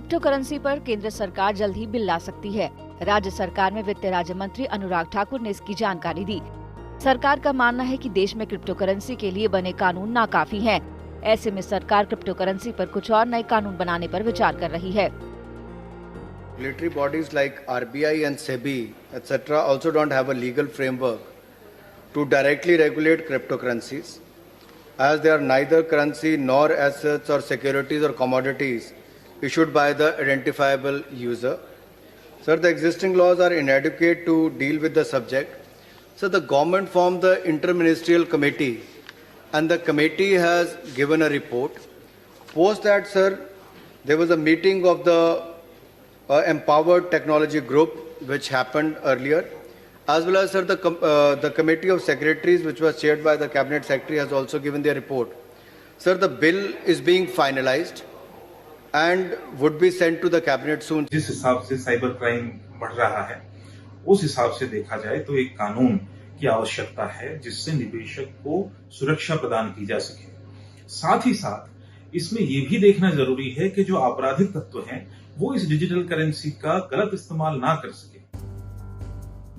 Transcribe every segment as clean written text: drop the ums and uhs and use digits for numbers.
Crypto currency पर केंद्र सरकार जल्द ही बिल ला सकती है। राज्य सरकार में वित्त राज्य मंत्री अनुराग ठाकुर ने इसकी जानकारी दी। सरकार का मानना है कि देश में क्रिप्टो करेंसी के लिए बने कानून नाकाफी हैं। ऐसे में सरकार क्रिप्टो करेंसी पर कुछ और नए कानून बनाने पर विचार कर रही है। Regulatory bodies like RBI and SEBI, etc. also don't have a legal framework to directly regulate cryptocurrencies, as they are neither currency nor assets or securities or commodities issued by the identifiable user. Sir, the existing laws are inadequate to deal with the subject. So the government formed the interministerial committee, and the committee has given a report. Post that, sir, there was a meeting of the Empowered Technology Group, which happened earlier, as well as, sir, the Committee of Secretaries, which was chaired by the Cabinet Secretary, has also given their report. Sir, the bill is being finalized and would be sent to the Cabinet soon. जिस हिसाब से cyber crime बढ़ रहा है, उस हिसाब से देखा जाए तो एक कानून की आवश्यकता है जिससे निवेशक को सुरक्षा प्रदान की जा सके। साथ ही साथ इसमें ये भी देखना जरूरी है कि जो आपराधिक तत्व हैं वो इस डिजिटल करेंसी का गलत इस्तेमाल ना कर सके।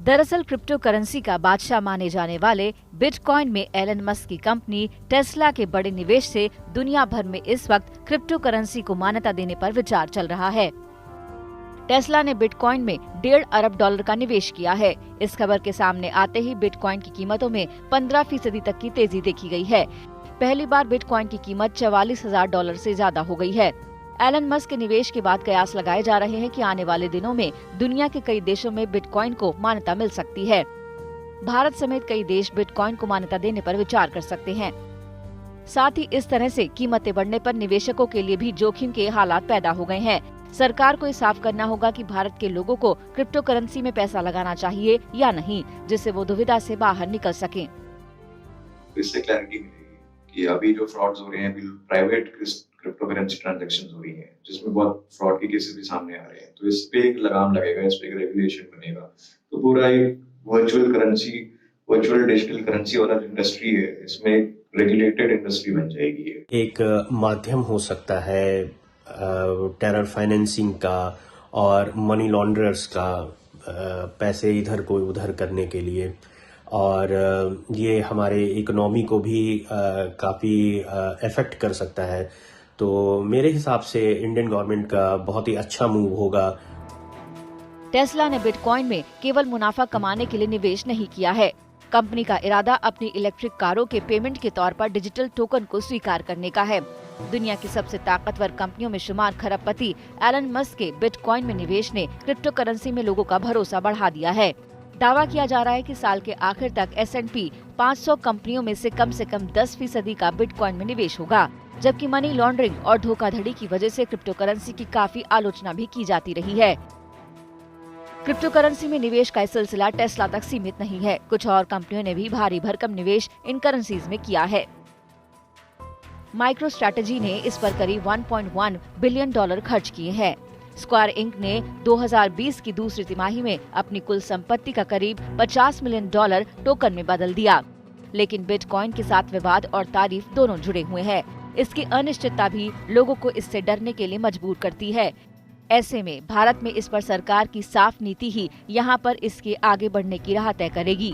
दरअसल क्रिप्टो करेंसी का बादशाह माने जाने वाले बिटकॉइन में एलन मस्क की कंपनी टेस्ला के बड़े निवेश से दुनिया भर में इस वक्त क्रिप्टो करेंसी को मान्यता देने पर विचार चल रहा है। टेस्ला ने बिटकॉइन में $1.5 अरब का निवेश किया है। इस खबर के सामने आते ही बिटकॉइन की कीमतों में 15% तक की तेजी देखी गई है। पहली बार बिटकॉइन की कीमत $44,000 से ज्यादा हो गई है। एलन मस्क के निवेश के बाद कयास लगाए जा रहे हैं कि आने वाले दिनों में दुनिया के कई देशों में बिटकॉइन को मान्यता मिल सकती है। भारत समेत कई देश बिटकॉइन को मान्यता देने पर विचार कर सकते हैं। साथ ही इस तरह से कीमतें बढ़ने पर निवेशकों के लिए भी जोखिम के हालात पैदा हो गए हैं। सरकार को साफ करना होगा कि भारत के लोगों को क्रिप्टो करेंसी में पैसा लगाना चाहिए या नहीं, जिससे वो दुविधा से बाहर निकल सकें। इससे क्लैरिटी मिलेगी कि अभी जो फ्रॉड्स हो रहे हैं, प्राइवेट क्रिप्टो करेंसी ट्रांजैक्शंस हो रही हैं, जिसमें बहुत फ्रॉड के केसेस भी सामने आ रहे हैं, तो इस पे एक लगाम लगेगा, इस पे एक रेगुलेशन बनेगा, तो पूरा एक वर्चुअल डिजिटल करेंसी वाला जो इंडस्ट्री है, इसमें एक रेगुलेटेड इंडस्ट्री बन जाएगी। एक माध्यम हो सकता है टेरर फाइनेंसिंग का और मनी लॉन्ड्रर्स का पैसे इधर को उधर करने के लिए, और ये हमारे इकोनॉमी को भी काफ़ी अफेक्ट कर सकता है। तो मेरे हिसाब से इंडियन गवर्नमेंट का बहुत ही अच्छा मूव होगा। टेस्ला ने बिटकॉइन में केवल मुनाफा कमाने के लिए निवेश नहीं किया है। कंपनी का इरादा अपनी इलेक्ट्रिक कारों के पेमेंट के तौर पर डिजिटल टोकन को स्वीकार करने का है। दुनिया की सबसे ताकतवर कंपनियों में शुमार खरबपति एलन मस्क के बिटकॉइन में निवेश ने क्रिप्टो करेंसी में लोगों का भरोसा बढ़ा दिया है। दावा किया जा रहा है कि साल के आखिर तक S&P 500 कंपनियों में से कम 10% का बिटकॉइन में निवेश होगा, जबकि मनी लॉन्ड्रिंग और धोखाधड़ी की वजह से क्रिप्टो करेंसी की काफी आलोचना भी की जाती रही है। क्रिप्टो करेंसी में निवेश का सिलसिला टेस्ला तक सीमित नहीं है। कुछ और कंपनियों ने भी भारी भरकम निवेश इन करेंसीज में किया है। माइक्रो स्ट्रैटेजी ने इस पर करीब $1.1 बिलियन खर्च किए हैं। स्क्वायर इंक ने 2020 की दूसरी तिमाही में अपनी कुल संपत्ति का करीब $50 मिलियन टोकन में बदल दिया। लेकिन बिटकॉइन के साथ विवाद और तारीफ दोनों जुड़े हुए हैं। इसकी अनिश्चितता भी लोगों को इससे डरने के लिए मजबूर करती है। ऐसे में भारत में इस पर सरकार की साफ नीति ही यहाँ पर इसके आगे बढ़ने की राह तय करेगी।